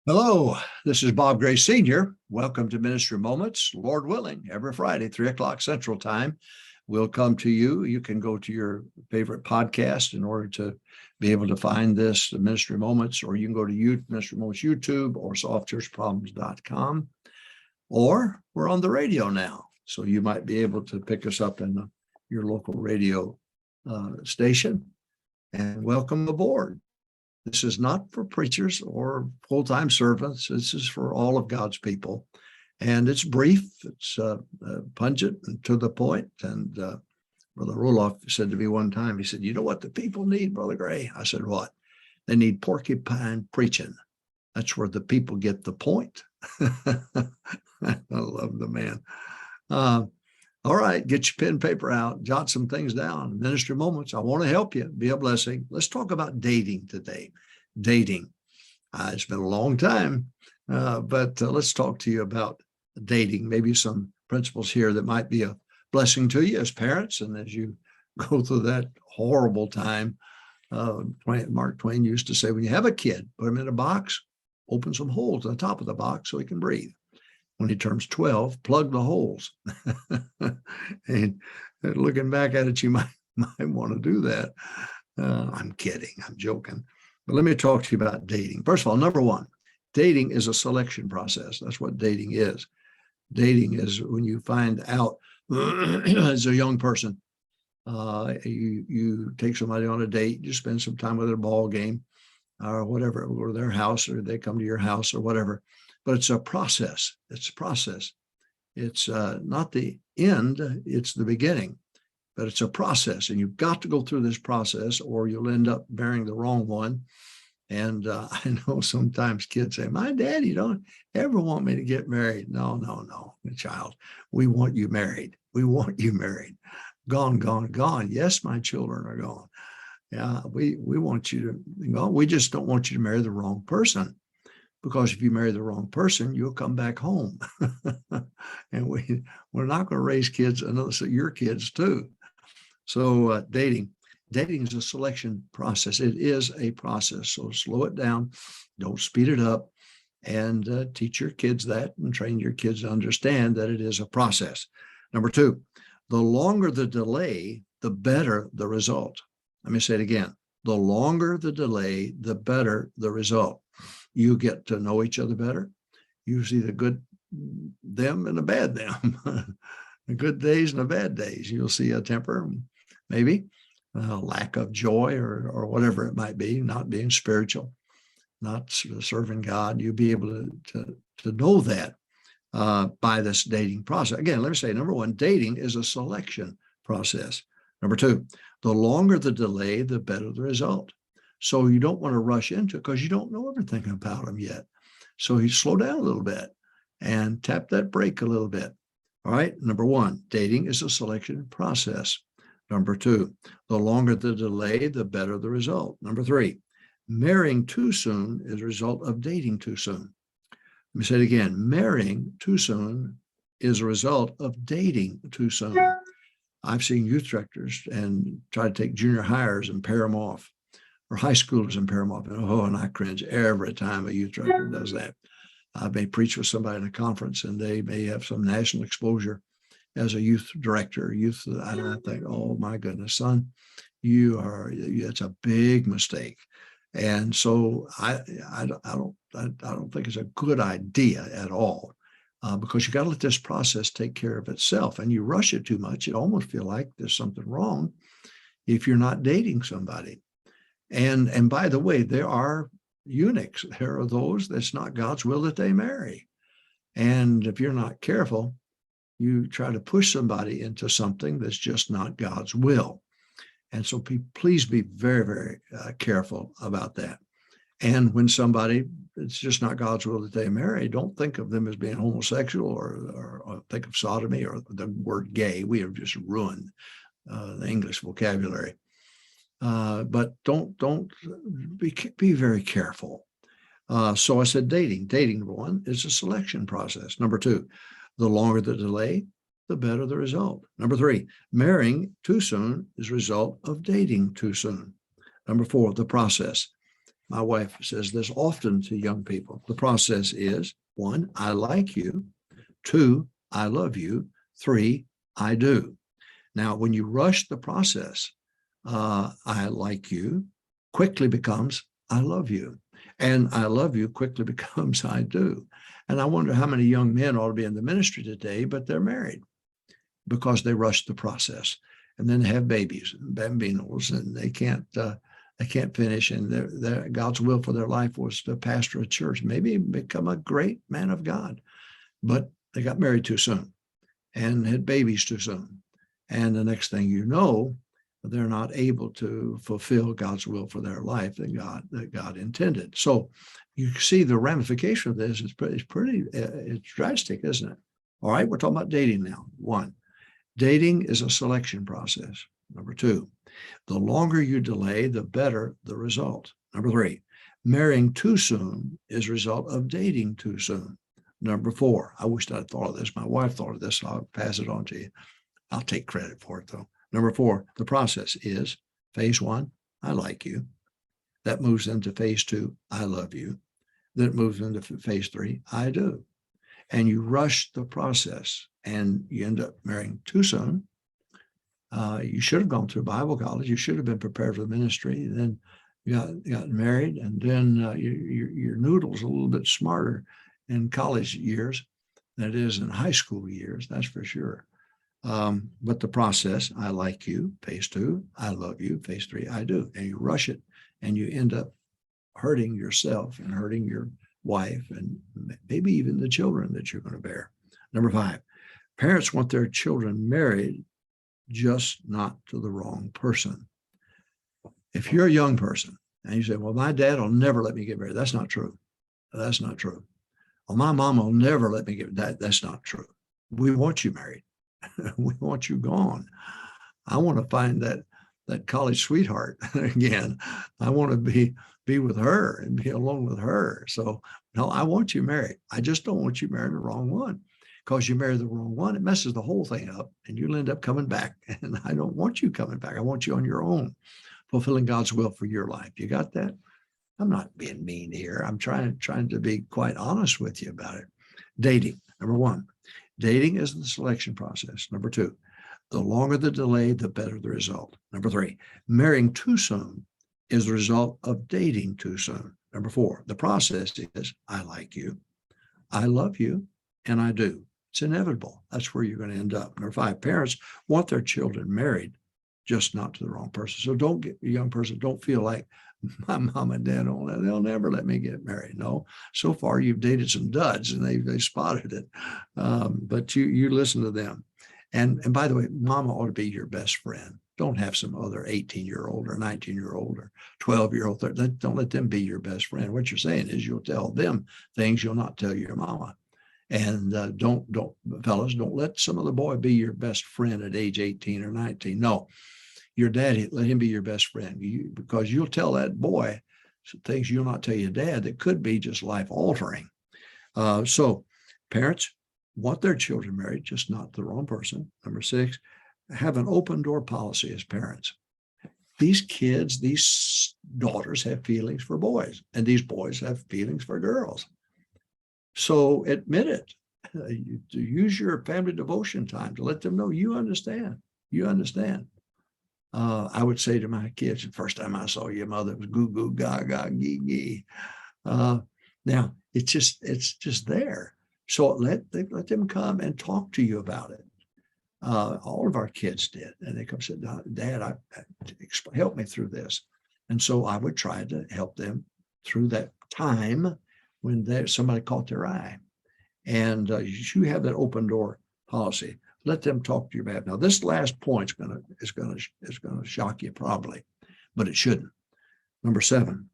Hello, this is Bob Gray Sr. Welcome to Ministry Moments. Lord willing, every Friday, 3 o'clock Central Time, we'll come to you. You can go to your favorite podcast in order to be able to find this, the Ministry Moments, or you can go to Ministry Moments YouTube or softchurchproblems.com, or we're on the radio now. So you might be able to pick us up in your local radio station, and welcome aboard. This is not for preachers or full-time servants. This is for all of God's people. And it's brief, it's pungent and to the point. And Brother Roloff said to me one time, he said, "You know what the people need, Brother Gray?" I said, "What?" "They need porcupine preaching. That's where the people get the point." I love the man. All right, get your pen and paper out, jot some things down. Ministry Moments, I want to help you, be a blessing. Let's talk about dating today. Dating. It's been a long time, but let's talk to you about dating. Maybe some principles here that might be a blessing to you as parents and as you go through that horrible time. Mark Twain used to say, when you have a kid, put him in a box, open some holes at the top of the box so he can breathe. When he turns 12, plug the holes. And looking back at it, you might want to do that. I'm kidding. I'm joking. But let me talk to you about dating. First of all, number one, dating is a selection process. That's what dating is. Dating is when you find out as a young person, you take somebody on a date, you spend some time with their ball game or whatever, or their house, or they come to your house or whatever. But it's a process. It's a process. It's not the end, it's the beginning, but it's a process. And you've got to go through this process or you'll end up marrying the wrong one. And I know sometimes kids say, "My daddy don't ever want me to get married." No, child. We want you married. We want you married. Gone, gone, gone. Yes, my children are gone. Yeah, we want you to go. We just don't want you to marry the wrong person. Because if you marry the wrong person, you'll come back home. And we're not going to raise kids unless your kids too. So dating is a selection process. It is a process. So slow it down. Don't speed it up. And teach your kids that and train your kids to understand that it is a process. Number two, the longer the delay, the better the result. Let me say it again. The longer the delay, the better the result. You get to know each other better. You see the good them and the bad them, the good days and the bad days. You'll see a temper, maybe a lack of joy or whatever it might be, not being spiritual, not serving God. You'll be able to know that by this dating process. Again, let me say, number one, dating is a selection process. Number two, the longer the delay, the better the result. So you don't want to rush into it because you don't know everything about them yet. So you slow down a little bit and tap that brake a little bit. All right. Number one, dating is a selection process. Number two, the longer the delay, the better the result. Number three, marrying too soon is a result of dating too soon. Let me say it again. Marrying too soon is a result of dating too soon. I've seen youth directors and try to take junior hires and pair them off. Or high schoolers and pair them off. And I cringe every time a youth director does that. I may preach with somebody in a conference and they may have some national exposure as a youth director, and I think, "Oh my goodness, son, it's a big mistake." And so I don't think it's a good idea at all, because you got to let this process take care of itself. And you rush it too much, it almost feels like there's something wrong if you're not dating somebody. And by the way, there are eunuchs. There are those that's not God's will that they marry. And if you're not careful, you try to push somebody into something that's just not God's will. And so please be very, very careful about that. And when it's just not God's will that they marry, don't think of them as being homosexual or think of sodomy or the word gay. We have just ruined the English vocabulary. But don't be very careful. So I said dating. Dating, number one, is a selection process. Number two, the longer the delay, the better the result. Number three, marrying too soon is a result of dating too soon. Number four, the process. My wife says this often to young people. The process is 1, I like you. 2, I love you. 3, I do. Now, when you rush the process, I like you quickly becomes I love you. And I love you quickly becomes I do. And I wonder how many young men ought to be in the ministry today, but they're married because they rushed the process and then have babies, bambinos, and they can't finish. And God's will for their life was to pastor a church, maybe become a great man of God, but they got married too soon and had babies too soon. And the next thing you know, they're not able to fulfill God's will for their life that God intended. So you see the ramification of this is pretty it's drastic, isn't it? All right, we're talking about dating now. 1, dating is a selection process. Number 2, the longer you delay, the better the result. Number 3, marrying too soon is a result of dating too soon. Number 4, I wish I'd thought of this. My wife thought of this, so I'll pass it on to you. I'll take credit for it, though. Number 4, the process is phase 1, I like you. That moves into phase 2, I love you. Then it moves into phase 3, I do. And you rush the process and you end up marrying too soon. You should have gone through Bible college. You should have been prepared for the ministry. Then you got married, and then your noodle's a little bit smarter in college years than it is in high school years, that's for sure. But the process, I like you, phase 2, I love you, phase 3, I do. And you rush it and you end up hurting yourself and hurting your wife and maybe even the children that you're going to bear. Number 5, parents want their children married, just not to the wrong person. If you're a young person and you say, well, my dad will never let me get married, that's not true. That's not true. Well, my mom will never let me get that. That's not true. We want you married. We want you gone. I want to find that college sweetheart again. I want to be with her and be alone with her. So no, I want you married. I just don't want you marrying the wrong one, because you marry the wrong one, it messes the whole thing up and you'll end up coming back. And I don't want you coming back. I want you on your own, fulfilling God's will for your life. You got that? I'm not being mean here. I'm trying to be quite honest with you about it. Dating, number 1. Dating is the selection process. Number 2, the longer the delay, the better the result. Number 3, marrying too soon is the result of dating too soon. Number 4, the process is I like you, I love you, and I do. It's inevitable. That's where you're going to end up. Number 5, parents want their children married, just not to the wrong person. So don't get a young person, don't feel like my mom and dad, they'll never let me get married. No, so far you've dated some duds and they spotted it. But you listen to them. And by the way, mama ought to be your best friend. Don't have some other 18-year-old or 19-year-old or 12-year-old. Don't let them be your best friend. What you're saying is you'll tell them things you'll not tell your mama. And don't fellas, don't let some other boy be your best friend at age 18 or 19. No, your daddy, let him be your best friend, because you'll tell that boy some things you'll not tell your dad that could be just life altering. So parents want their children married, just not the wrong person. Number 6, have an open door policy as parents. These kids, these daughters have feelings for boys, and these boys have feelings for girls. So admit it. Use your family devotion time to let them know you understand. You understand. I would say to my kids, the first time I saw your mother, it was goo goo gaga gee gee. Now it's just there. So let them come and talk to you about it. All of our kids did, and they come and said, "Dad, help me through this." And so I would try to help them through that time when somebody caught their eye. And you have that open door policy. Let them talk to you about it. Now, this last point is going to shock you probably, but it shouldn't. Number 7,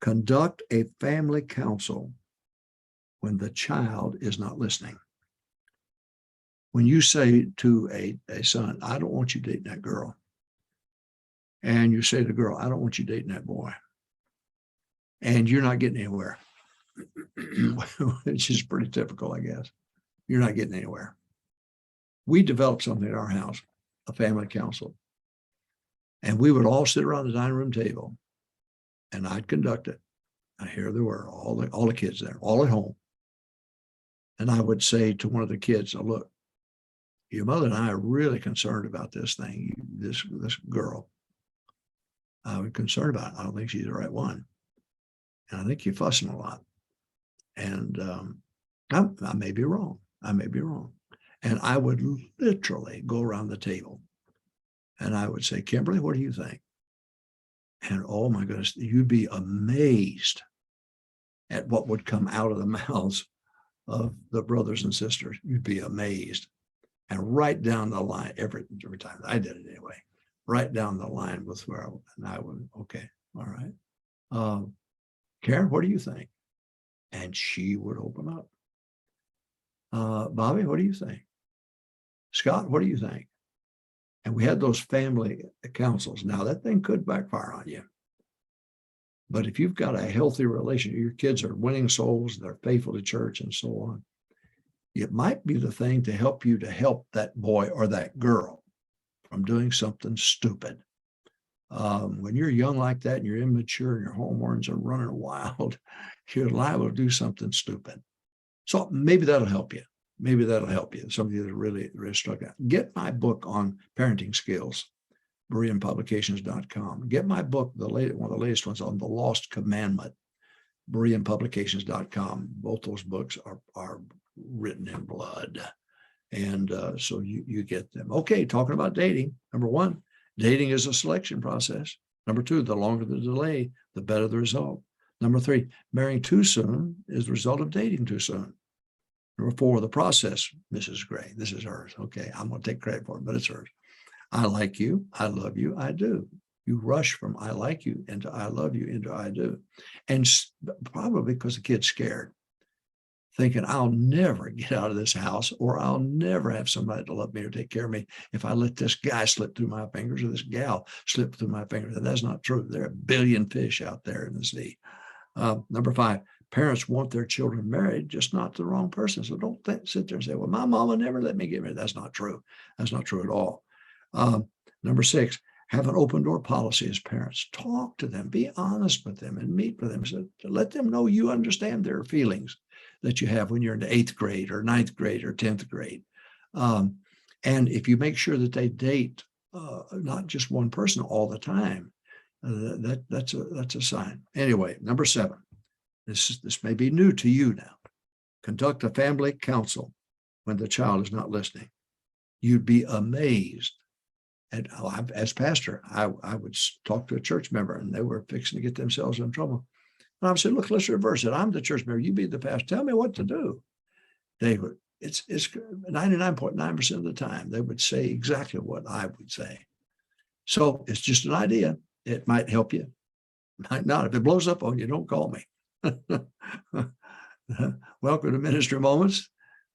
conduct a family council when the child is not listening. When you say to a son, I don't want you dating that girl, and you say to the girl, I don't want you dating that boy, and you're not getting anywhere, which is pretty typical, I guess. You're not getting anywhere. We developed something at our house, a family council, and we would all sit around the dining room table and I'd conduct it. And here they were, all the kids there, all at home. And I would say to one of the kids, "Now look, your mother and I are really concerned about this thing, this girl. I'm concerned about it. I don't think she's the right one. And I think you're fussing a lot. And I may be wrong. I may be wrong." And I would literally go around the table and I would say, "Kimberly, what do you think?" And oh my goodness, you'd be amazed at what would come out of the mouths of the brothers and sisters. You'd be amazed. And right down the line, every time I did it anyway, right down the line with where I would, okay, all right. Karen, what do you think? And she would open up. Bobby, what do you think? Scott, what do you think? And we had those family councils. Now that thing could backfire on you. But if you've got a healthy relationship, your kids are winning souls, they're faithful to church and so on, it might be the thing to help you to help that boy or that girl from doing something stupid. When you're young like that and you're immature and your hormones are running wild, you're liable to do something stupid. So maybe that'll help you. Maybe that'll help you. Some of you that really struck out. Get my book on parenting skills, BereanPublications.com. Get my book, one of the latest ones on the lost commandment, BereanPublications.com. Both those books are written in blood. And so you get them. Okay, talking about dating. Number one, dating is a selection process. Number two, the longer the delay, the better the result. Number three, marrying too soon is the result of dating too soon. Number four, the process, Mrs. Gray. This is hers. Okay, I'm going to take credit for it, but it's hers. I like you. I love you. I do. You rush from I like you into I love you into I do. And probably because the kid's scared, thinking I'll never get out of this house, or I'll never have somebody to love me or take care of me if I let this guy slip through my fingers or this gal slip through my fingers. And that's not true. There are a billion fish out there in the sea. Number five, parents want their children married, just not the wrong person. So don't sit there and say, well, my mama never let me get married. That's not true. That's not true at all. Number six, have an open door policy as parents. Talk to them, be honest with them, and meet with them. So let them know you understand their feelings that you have when you're in the 8th grade or 9th grade or 10th grade. And if you make sure that they date not just one person all the time, that's a sign. Anyway, number seven, this may be new to you now. Conduct a family council when the child is not listening. You'd be amazed. And as pastor, I would talk to a church member and they were fixing to get themselves in trouble. And I would say, look, let's reverse it. I'm the church member. You be the pastor. Tell me what to do. They would, it's 99.9% of the time, they would say exactly what I would say. So it's just an idea. It might help you. Might not. If it blows up on you, don't call me. Welcome to Ministry Moments.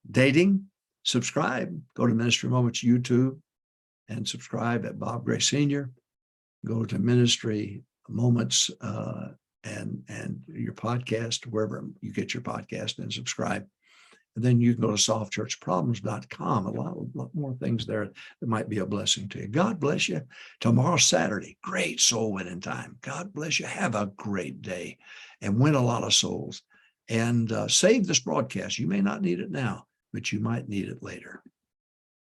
Dating, subscribe. Go to Ministry Moments YouTube and subscribe at Bob Gray Sr. Go to Ministry Moments and your podcast, wherever you get your podcast, and subscribe. And then you can go to solvechurchproblems.com. A lot more things there that might be a blessing to you. God bless you. Tomorrow's Saturday, great soul winning time. God bless you. Have a great day and win a lot of souls. And save this broadcast. You may not need it now, but you might need it later.